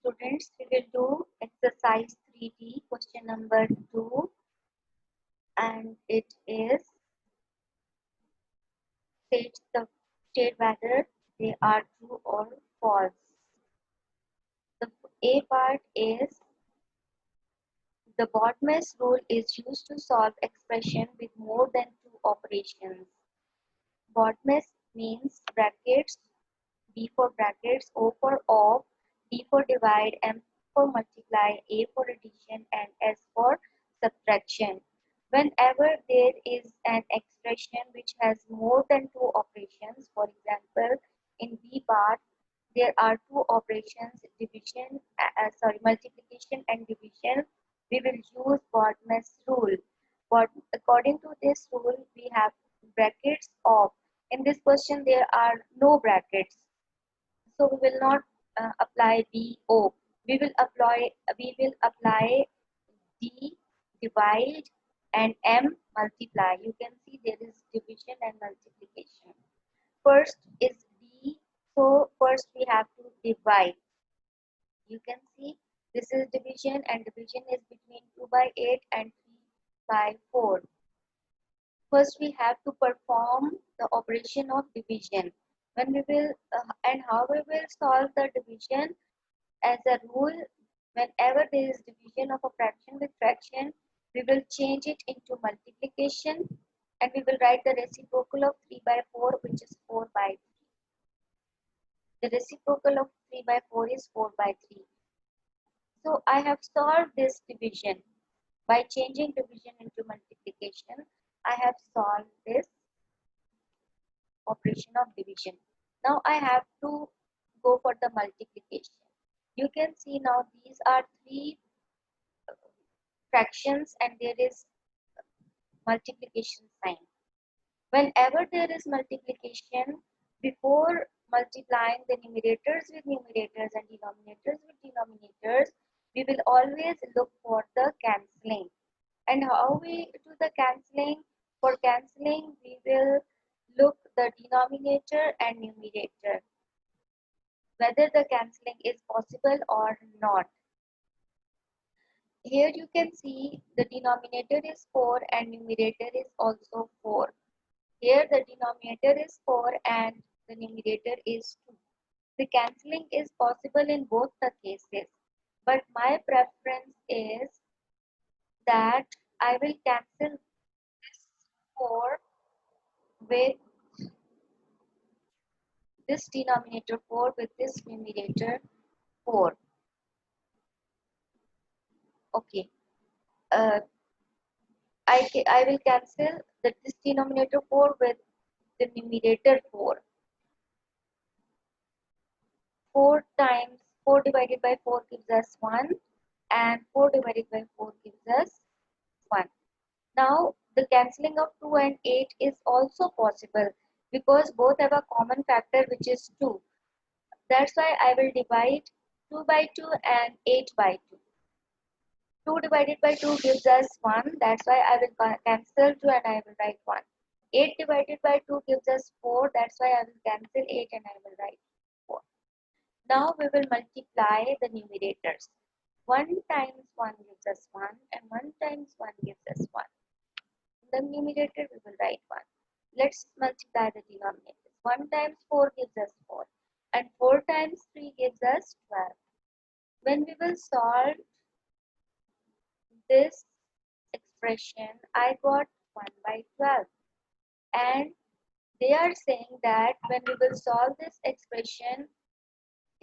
Students, we will do exercise 3D question number 2, and it is state whether they are true or false. The A part is the Bodmer's rule is used to solve expression with more than two operations. Bodmer's means brackets, B for brackets, O for of, D for divide, M for multiply, A for addition, and S for subtraction. Whenever there is an expression which has more than two operations, for example, in B part, there are two operations, multiplication and division, we will use Bodmer's rule. But according to this rule, we have brackets of. In this question, there are no brackets, so we will not apply BO. We will apply D divide and M multiply. You can see there is division and multiplication. First is D, so first we have to divide. You can see this is division, and division is between 2 by 8 and 3 by 4. First we have to perform the operation of division. When we will and how we will solve the division, as a rule, whenever there is division of a fraction with fraction, we will change it into multiplication, and we will write the reciprocal of 3 by 4, which is 4 by 3. The reciprocal of 3 by 4 is 4 by 3. So I have solved this division by changing division into multiplication. I have solved this operation of division. Now I have to go for the multiplication. You can see now these are three fractions and there is multiplication sign. Whenever there is multiplication, before multiplying the numerators with numerators and denominators with denominators, we will always look for the cancelling. And how we do the cancelling? For cancelling, we will look the denominator and numerator, whether the cancelling is possible or not. Here you can see the denominator is 4 and numerator is also 4. Here the denominator is 4 and the numerator is 2. The cancelling is possible in both the cases, but my preference is that I will cancel this 4 with this denominator 4 with this numerator 4. Okay. I will cancel this denominator 4 with the numerator 4. 4 times 4 divided by 4 gives us 1, and 4 divided by 4 gives us 1. Now the cancelling of 2 and 8 is also possible because both have a common factor, which is 2. That's why I will divide 2 by 2 and 8 by 2. 2 divided by 2 gives us 1. That's why I will cancel 2 and I will write 1. 8 divided by 2 gives us 4. That's why I will cancel 8 and I will write 4. Now we will multiply the numerators. 1 times 1 gives us 1 and 1 times 1 gives us 1. In the numerator we will write 1. Let's multiply the denominators. 1 times 4 gives us 4 and 4 times 3 gives us 12. When we will solve this expression, I got 1 by 12, and they are saying that when we will solve this expression,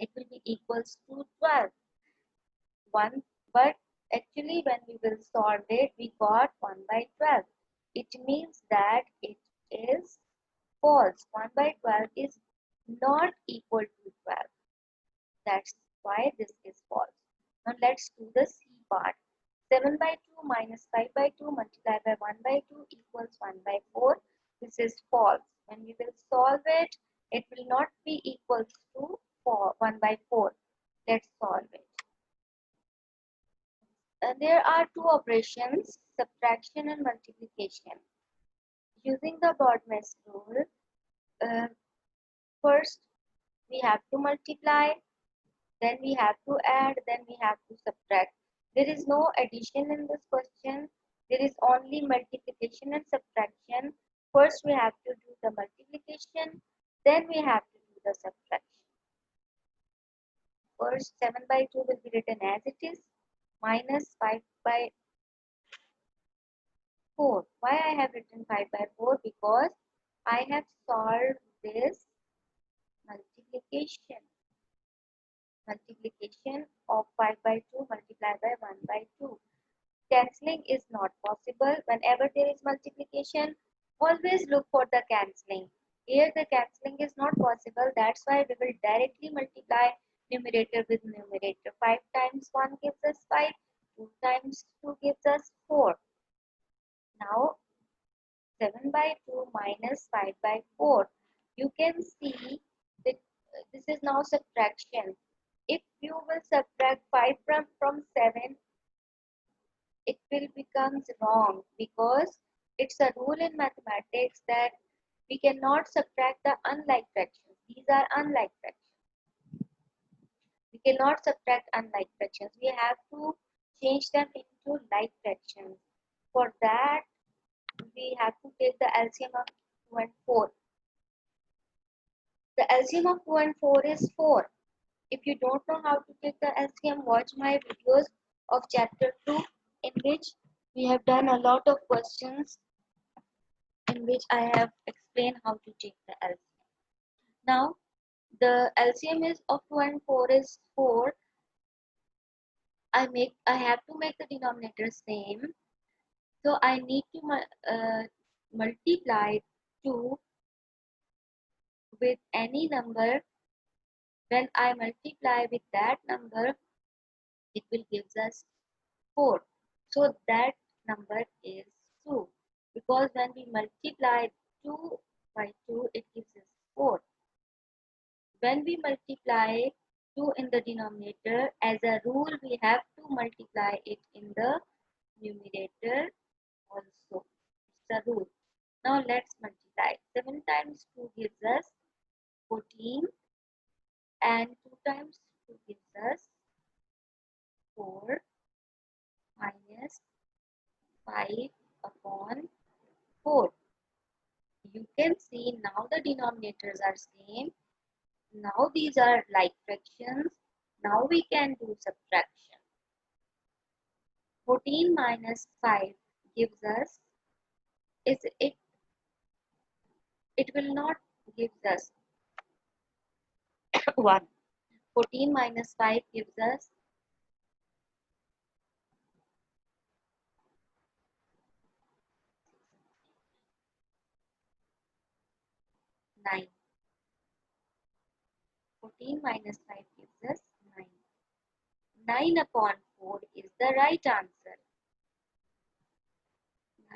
it will be equals to 12. But actually when we will solve it, we got 1 by 12. It means that it is false. 1 by 12 is not equal to 12. That's why this is false. Now let's do the C part. 7 by 2 minus 5 by 2 multiplied by 1 by 2 equals 1 by 4. This is false. When we will solve it, it will not be equals to 1 by 4. Let's solve it. There are two operations, subtraction and multiplication. Using the Bodmer's rule, first we have to multiply, then we have to add, then we have to subtract. There is no addition in this question. There is only multiplication and subtraction. First we have to do the multiplication, then we have to do the subtraction. First 7 by 2 will be written as it is, minus 5 by 4. Why I have written 5 by 4? Because I have solved this multiplication. Multiplication of 5 by 2 multiplied by 1 by 2. Cancelling is not possible. Whenever there is multiplication, always look for the cancelling. Here the cancelling is not possible. That's why we will directly multiply numerator with numerator. 5 times 1 gives us 5. 2 times 2 gives us 4. Now 7 by 2 minus 5 by 4. You can see that this is now subtraction. If you will subtract 5 from 7, it will become wrong, because it's a rule in mathematics that we cannot subtract the unlike fractions. These are unlike fractions. We cannot subtract unlike fractions. We have to change them into like fractions. For that, we have to take the LCM of 2 and 4. The LCM of 2 and 4 is 4. If you don't know how to take the LCM, watch my videos of chapter 2, in which we have done a lot of questions in which I have explained how to take the LCM. Now, the LCM is of 2 and 4 is 4. I have to make the denominator same. So I need to multiply 2 with any number. When I multiply with that number, it will give us 4. So that number is 2. Because when we multiply 2 by 2, it gives us 4. When we multiply 2 in the denominator, as a rule, we have to multiply it in the numerator also. It's a rule. Now let's multiply. 7 times 2 gives us 14, and 2 times 2 gives us 4 minus 5 upon 4. You can see now the denominators are same. Now these are like fractions. Now we can do subtraction. 14 minus 5 gives us, it will not give us 1. 14 minus 5 gives us 9. 14 minus 5 gives us 9. 9 upon 4 is the right answer.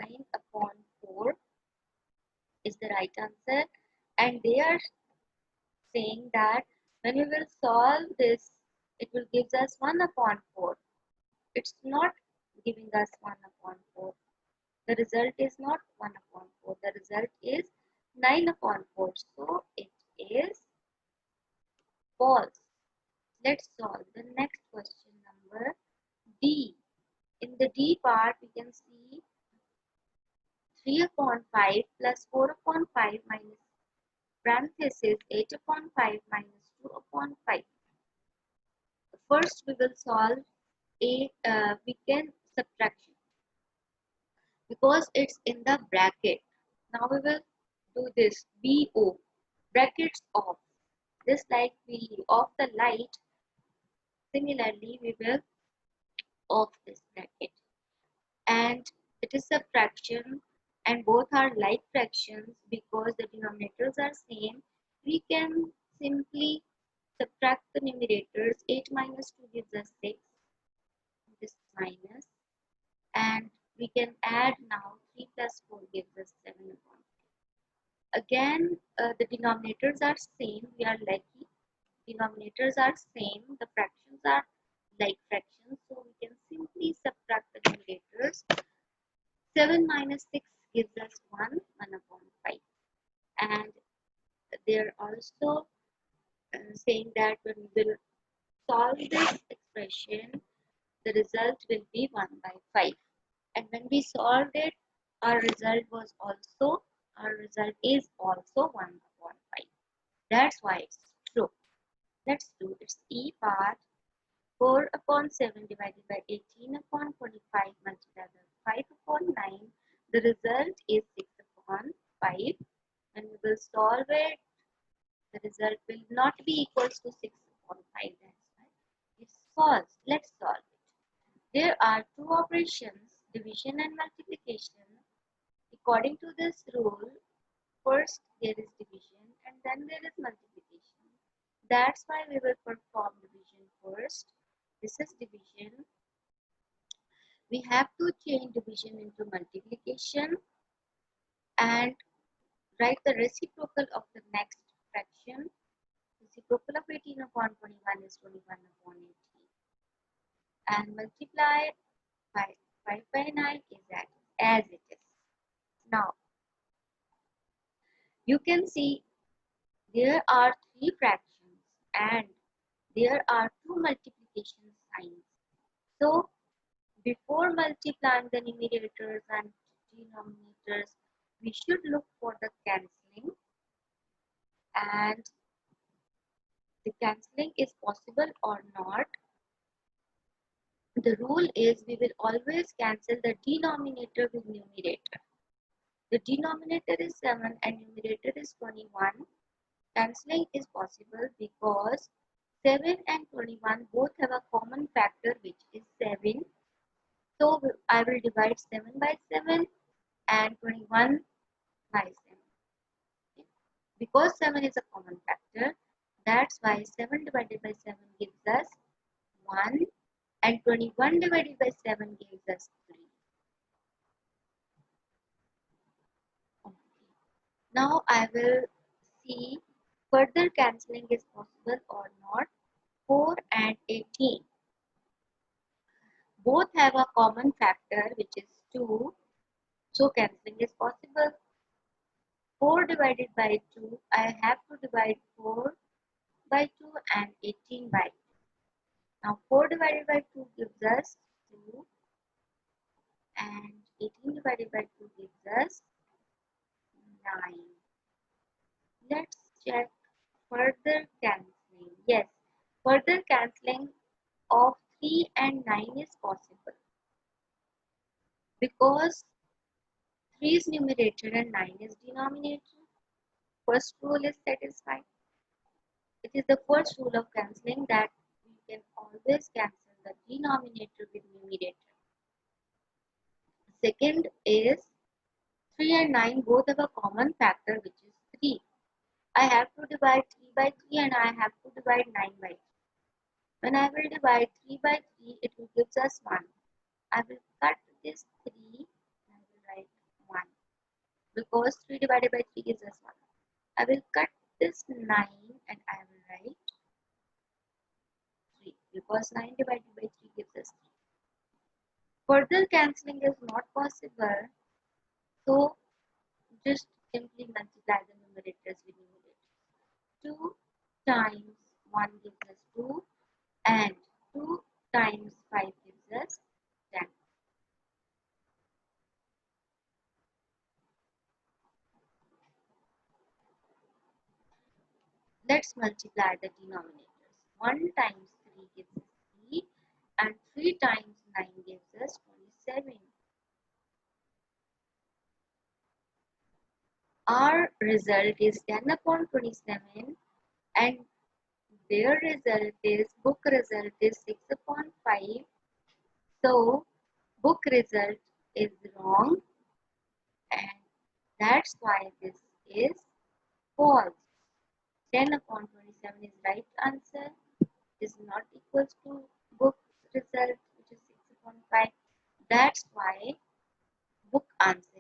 9 upon 4 is the right answer. And they are saying that when we will solve this, it will give us 1 upon 4. It's not giving us 1 upon 4. The result is not 1 upon 4. The result is 9 upon 4. So it is false. Let's solve the next question, number D. In the D part, we can see 3 upon 5 plus 4 upon 5 minus parenthesis 8 upon 5 minus 2 upon 5. First, we will solve we can subtraction because it's in the bracket. Now we will do this BO, brackets off. Just like we off the light, similarly we will off this bracket. And it is subtraction, and both are like fractions because the denominators are same. We can simply subtract the numerators. 8 minus 2 gives us 6. This minus, and we can add now 3 plus 4 gives us 7 upon 5. Again, the denominators are same. We are lucky. Denominators are same. The fractions are like fractions. So we can simply subtract the numerators. 7 minus 6 gives us 1 upon 5. And they are also saying that when we will solve this expression, the result will be 1 by 5. And when we solved it, our result is also 1 upon 5. That's why it's true. Let's do its E part. 4 upon 7 divided by 18 upon 25 multiplied by 5 upon 9. The result is 6 upon 5. When we will solve it, the result will not be equals to 6 upon 5. That's why it's false. Let's solve it. There are two operations, division and multiplication. According to this rule, first there is division and then there is multiplication. That's why we will perform division first. This is division. We have to change division into multiplication and write the reciprocal of the next fraction. Reciprocal of 18 upon 21 is 21 upon 18. And multiply by 5 by 9 is as it is. Now, you can see there are three fractions and there are two multiplication signs. So, before multiplying the numerators and denominators, we should look for the cancelling, and the cancelling is possible or not. The rule is we will always cancel the denominator with numerator. The denominator is 7 and numerator is 21. Cancelling is possible because 7 and 21 both have a common factor which is 7. So I will divide 7 by 7 and 21 by 7. Because 7 is a common factor, that's why 7 divided by 7 gives us 1 and 21 divided by 7 gives us 3. Okay. Now I will see further cancelling is possible or not. 4 and 18 both have a common factor which is 2, so cancelling is possible. 4 divided by 2, I have to divide 4 by 2 and 18 by 2. Now 4 divided by 2 gives us 2 and 18 divided by 2 gives us 9. Let's check further cancelling. Yes, further cancelling of 3 and 9 is possible because 3 is numerator and 9 is denominator. First rule is satisfied. It is the first rule of cancelling that we can always cancel the denominator with numerator. Second is 3 and 9 both have a common factor which is 3. I have to divide 3 by 3 and I have to divide 9 by 3. When I will divide 3 by 3, it will give us 1. I will cut this 3 and I will write 1 because 3 divided by 3 gives us 1. I will cut this 9 and I will write 3 because 9 divided by 3 gives us 3. Further cancelling is not possible, so just simply multiply the numerators with numerators. 2 times 1 gives us 2 and 2 times 5 gives us 10. Let's multiply the denominators. 1 times 3 gives us 3 and 3 times 9 gives us 27. Our result is 10 upon 27 and their result is, book result is 6 upon 5. So, book result is wrong and that's why this is false. 10 upon 27 is right answer. Is not equals to book result which is 6 upon 5. That's why book answer